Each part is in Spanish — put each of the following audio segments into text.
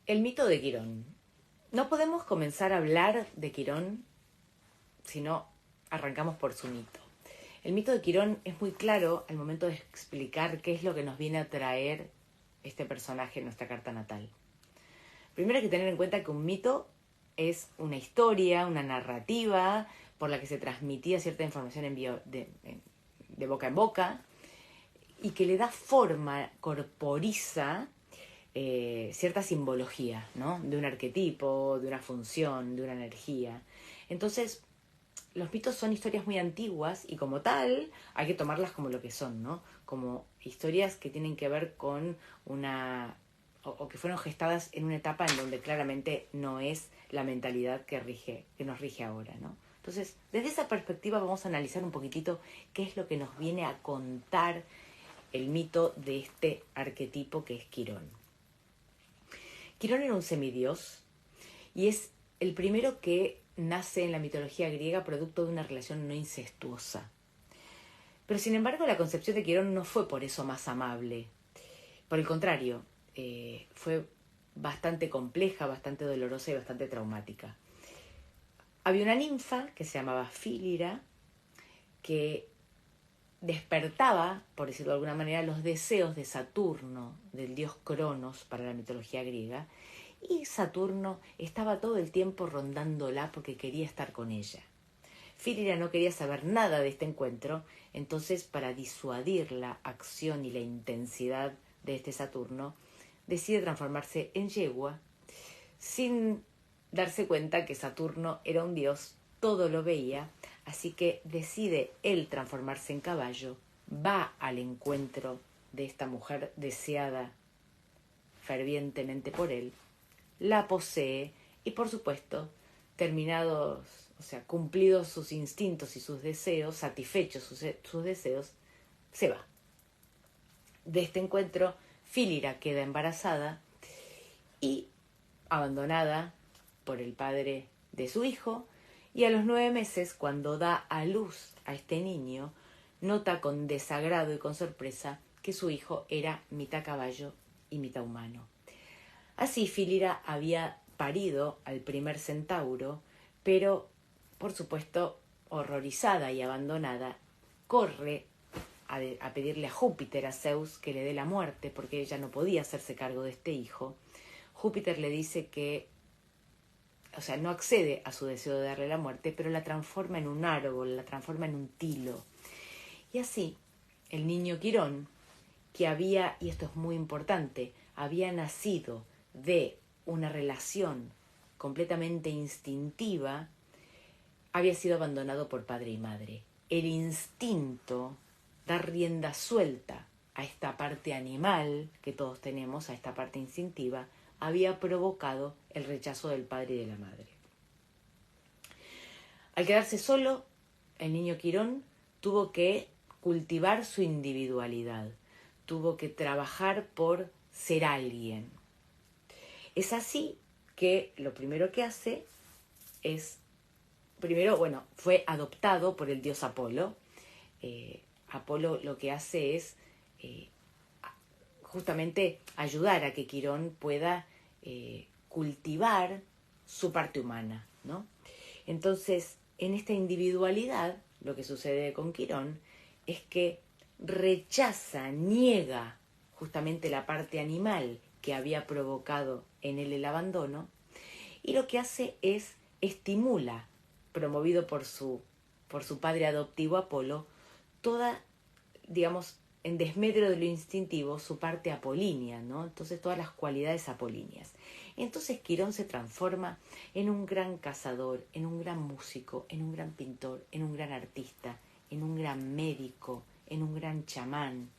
El mito de Quirón. No podemos comenzar a hablar de Quirón si no arrancamos por su mito. El mito de Quirón es muy claro al momento de explicar qué es lo que nos viene a traer este personaje en nuestra carta natal. Primero hay que tener en cuenta que un mito es una historia, una narrativa por la que se transmitía cierta información de boca en boca y que le da forma, corporiza cierta simbología, ¿no? De un arquetipo, de una función, de una energía. Entonces, los mitos son historias muy antiguas y como tal hay que tomarlas como lo que son, ¿no? Como historias que tienen que ver con una o que fueron gestadas en una etapa en donde claramente no es la mentalidad que nos rige ahora, ¿no? Entonces, desde esa perspectiva vamos a analizar un poquitito qué es lo que nos viene a contar el mito de este arquetipo que es Quirón. Quirón era un semidios y es el primero que nace en la mitología griega producto de una relación no incestuosa. Pero sin embargo la concepción de Quirón no fue por eso más amable. Por el contrario, fue bastante compleja, bastante dolorosa y bastante traumática. Había una ninfa que se llamaba Fílira que despertaba, por decirlo de alguna manera, los deseos de Saturno, del dios Cronos para la mitología griega, y Saturno estaba todo el tiempo rondándola porque quería estar con ella. Fílira no quería saber nada de este encuentro, entonces para disuadir la acción y la intensidad de este Saturno, decide transformarse en yegua sin darse cuenta que Saturno era un dios, todo lo veía, así que decide él transformarse en caballo, va al encuentro de esta mujer deseada fervientemente por él, la posee y por supuesto, cumplidos sus instintos y sus deseos, satisfechos sus deseos, se va. De este encuentro, Fílira queda embarazada y abandonada por el padre de su hijo, y a los 9 meses, cuando da a luz a este niño, nota con desagrado y con sorpresa que su hijo era mitad caballo y mitad humano. Así Fílira había parido al primer centauro, pero, por supuesto, horrorizada y abandonada, corre a pedirle a Júpiter, a Zeus, que le dé la muerte, porque ella no podía hacerse cargo de este hijo. Júpiter le dice que, no accede a su deseo de darle la muerte, pero la transforma en un árbol, la transforma en un tilo. Y así, el niño Quirón, que había, y esto es muy importante, había nacido de una relación completamente instintiva, había sido abandonado por padre y madre. El instinto da rienda suelta a esta parte animal que todos tenemos, a esta parte instintiva, había provocado el rechazo del padre y de la madre. Al quedarse solo, el niño Quirón tuvo que cultivar su individualidad, tuvo que trabajar por ser alguien. Es así que lo primero que hace es, fue adoptado por el dios Apolo. Apolo lo que hace es justamente ayudar a que Quirón pueda cultivar su parte humana, ¿no? Entonces, en esta individualidad, lo que sucede con Quirón es que rechaza, niega justamente la parte animal que había provocado en él el abandono, y lo que hace es estimula, promovido por su padre adoptivo Apolo, toda, digamos, en desmedro de lo instintivo, su parte apolínea, ¿no? Entonces todas las cualidades apolíneas. Entonces Quirón se transforma en un gran cazador, en un gran músico, en un gran pintor, en un gran artista, en un gran médico, en un gran chamán.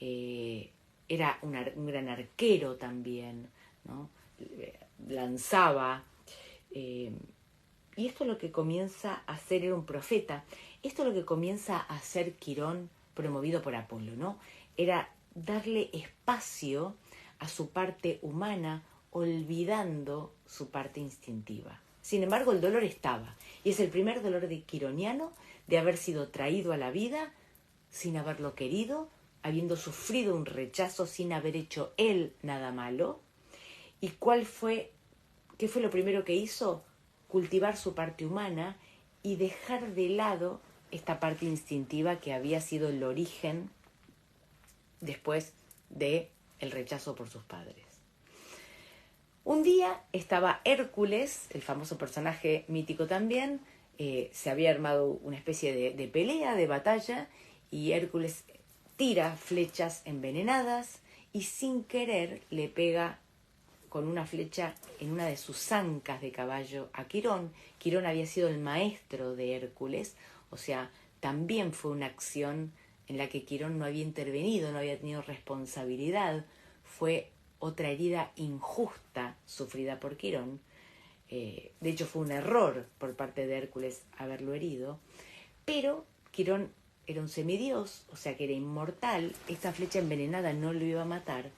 Era un gran arquero también, ¿no? Lanzaba. Y esto es lo que comienza a hacer, era un profeta. Esto es lo que comienza a hacer Quirón, promovido por Apolo, ¿no? Era darle espacio a su parte humana, olvidando su parte instintiva. Sin embargo, el dolor estaba, y es el primer dolor de quironiano de haber sido traído a la vida sin haberlo querido, habiendo sufrido un rechazo sin haber hecho él nada malo, ¿Y qué fue lo primero que hizo? Cultivar su parte humana y dejar de lado esta parte instintiva que había sido el origen después de el rechazo por sus padres. Un día estaba Hércules, el famoso personaje mítico también, se había armado una especie de pelea, de batalla, y Hércules tira flechas envenenadas y sin querer le pega con una flecha en una de sus ancas de caballo a Quirón. Quirón había sido el maestro de Hércules, o sea, también fue una acción en la que Quirón no había intervenido, no había tenido responsabilidad, fue otra herida injusta sufrida por Quirón. De hecho, fue un error por parte de Hércules haberlo herido, pero Quirón era un semidios, o sea que era inmortal, esta flecha envenenada no lo iba a matar,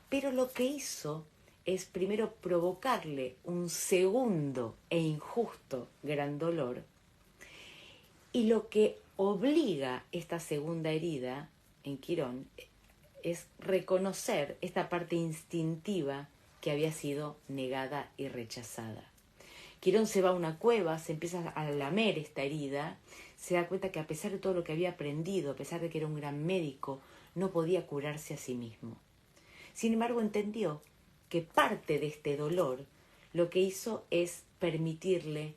pero lo que hizo es primero provocarle un segundo e injusto gran dolor, y lo que obliga esta segunda herida en Quirón es reconocer esta parte instintiva que había sido negada y rechazada. Quirón se va a una cueva, se empieza a lamer esta herida, se da cuenta que a pesar de todo lo que había aprendido, a pesar de que era un gran médico, no podía curarse a sí mismo. Sin embargo, entendió que parte de este dolor lo que hizo es permitirle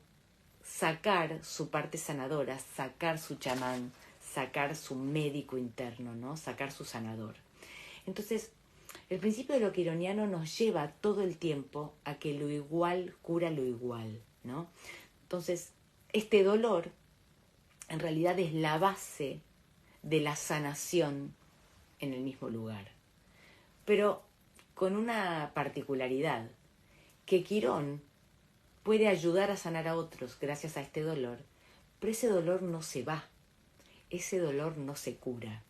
sacar su parte sanadora, sacar su chamán, sacar su médico interno, ¿no? Sacar su sanador. Entonces, el principio de lo quironiano nos lleva todo el tiempo a que lo igual cura lo igual, ¿no? Entonces, este dolor en realidad es la base de la sanación en el mismo lugar. Pero con una particularidad, que Quirón puede ayudar a sanar a otros gracias a este dolor, pero ese dolor no se va, ese dolor no se cura.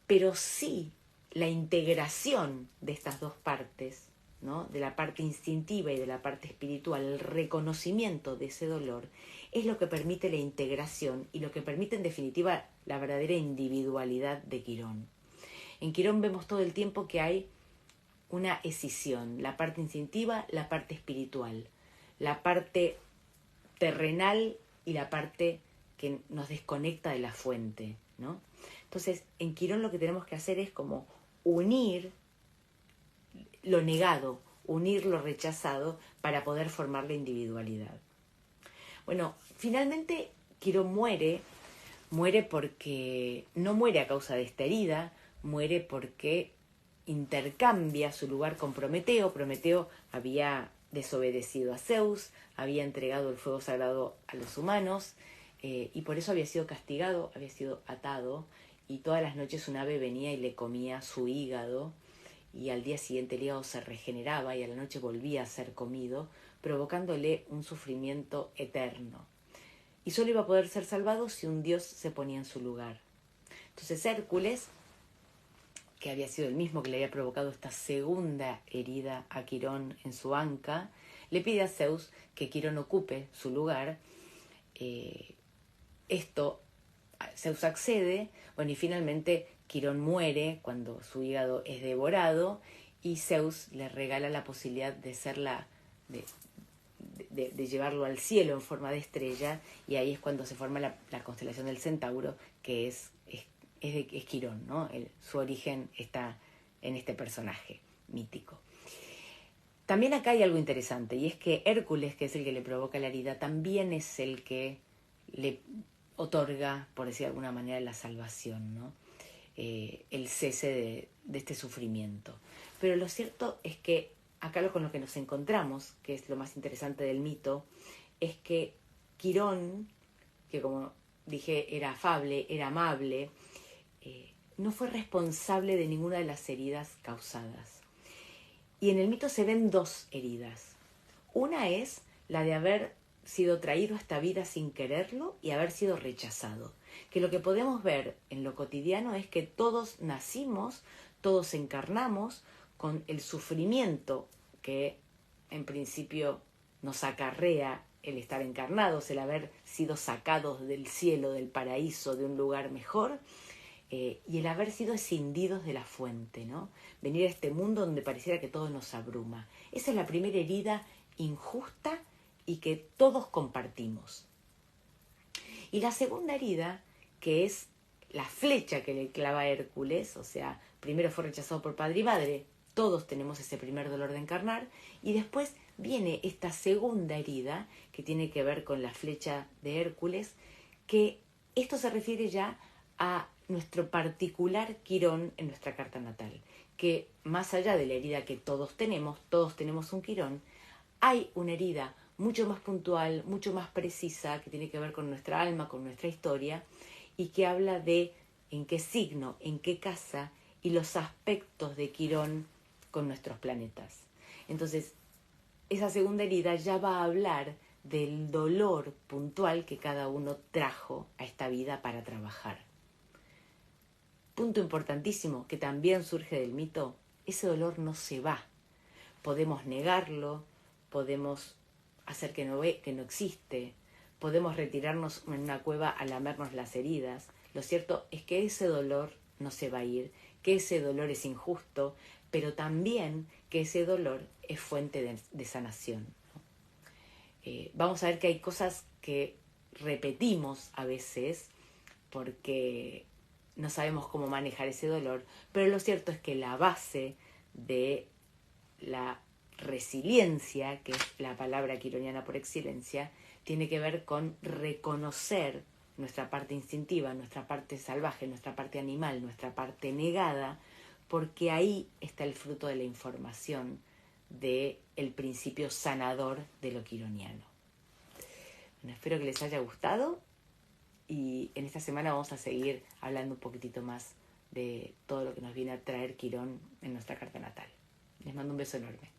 Pero sí la integración de estas dos partes, ¿no? De la parte instintiva y de la parte espiritual, el reconocimiento de ese dolor, es lo que permite la integración y lo que permite en definitiva la verdadera individualidad de Quirón. En Quirón vemos todo el tiempo que hay una escisión, la parte instintiva, la parte espiritual, la parte terrenal y la parte que nos desconecta de la fuente, ¿no? Entonces, en Quirón lo que tenemos que hacer es como unir lo negado, unir lo rechazado para poder formar la individualidad. Bueno, finalmente Quirón muere porque no muere a causa de esta herida, muere porque intercambia su lugar con Prometeo. Prometeo había desobedecido a Zeus, había entregado el fuego sagrado a los humanos, y por eso había sido castigado, había sido atado, y todas las noches un ave venía y le comía su hígado, y al día siguiente el hígado se regeneraba y a la noche volvía a ser comido, provocándole un sufrimiento eterno. Y solo iba a poder ser salvado si un dios se ponía en su lugar. Entonces Hércules, que había sido el mismo que le había provocado esta segunda herida a Quirón en su anca, le pide a Zeus que Quirón ocupe su lugar. Zeus accede, bueno, y finalmente Quirón muere cuando su hígado es devorado, y Zeus le regala la posibilidad de ser de llevarlo al cielo en forma de estrella, y ahí es cuando se forma la constelación del Centauro, que es Quirón, ¿no? Su origen está en este personaje mítico. También acá hay algo interesante, y es que Hércules, que es el que le provoca la herida, también es el que le otorga, por decir de alguna manera, la salvación, ¿no? El cese de este sufrimiento. Pero lo cierto es que acá con lo que nos encontramos, que es lo más interesante del mito, es que Quirón, que como dije era afable, era amable, no fue responsable de ninguna de las heridas causadas. Y en el mito se ven dos heridas. Una es la de haber sido traído a esta vida sin quererlo y haber sido rechazado. Que lo que podemos ver en lo cotidiano es que todos nacimos, todos encarnamos con el sufrimiento que en principio nos acarrea el estar encarnados, el haber sido sacados del cielo, del paraíso, de un lugar mejor, y el haber sido escindidos de la fuente, ¿no? Venir a este mundo donde pareciera que todo nos abruma. Esa es la primera herida injusta y que todos compartimos. Y la segunda herida, que es la flecha que le clava a Hércules, o sea, primero fue rechazado por padre y madre, todos tenemos ese primer dolor de encarnar, y después viene esta segunda herida que tiene que ver con la flecha de Hércules, que esto se refiere ya a nuestro particular Quirón en nuestra carta natal, que más allá de la herida que todos tenemos un Quirón, hay una herida mucho más puntual, mucho más precisa, que tiene que ver con nuestra alma, con nuestra historia, y que habla de en qué signo, en qué casa, y los aspectos de Quirón con nuestros planetas. Entonces, esa segunda herida ya va a hablar del dolor puntual que cada uno trajo a esta vida para trabajar. Punto importantísimo que también surge del mito, ese dolor no se va. Podemos negarlo, podemos hacer que no existe, podemos retirarnos en una cueva a lamernos las heridas. Lo cierto es que ese dolor no se va a ir, que ese dolor es injusto, pero también que ese dolor es fuente de sanación. Vamos a ver que hay cosas que repetimos a veces porque no sabemos cómo manejar ese dolor, pero lo cierto es que la base de la resiliencia, que es la palabra quironiana por excelencia, tiene que ver con reconocer nuestra parte instintiva, nuestra parte salvaje, nuestra parte animal, nuestra parte negada, porque ahí está el fruto de la información del principio sanador de lo quironiano. Bueno, espero que les haya gustado y en esta semana vamos a seguir hablando un poquitito más de todo lo que nos viene a traer Quirón en nuestra carta natal. Les mando un beso enorme.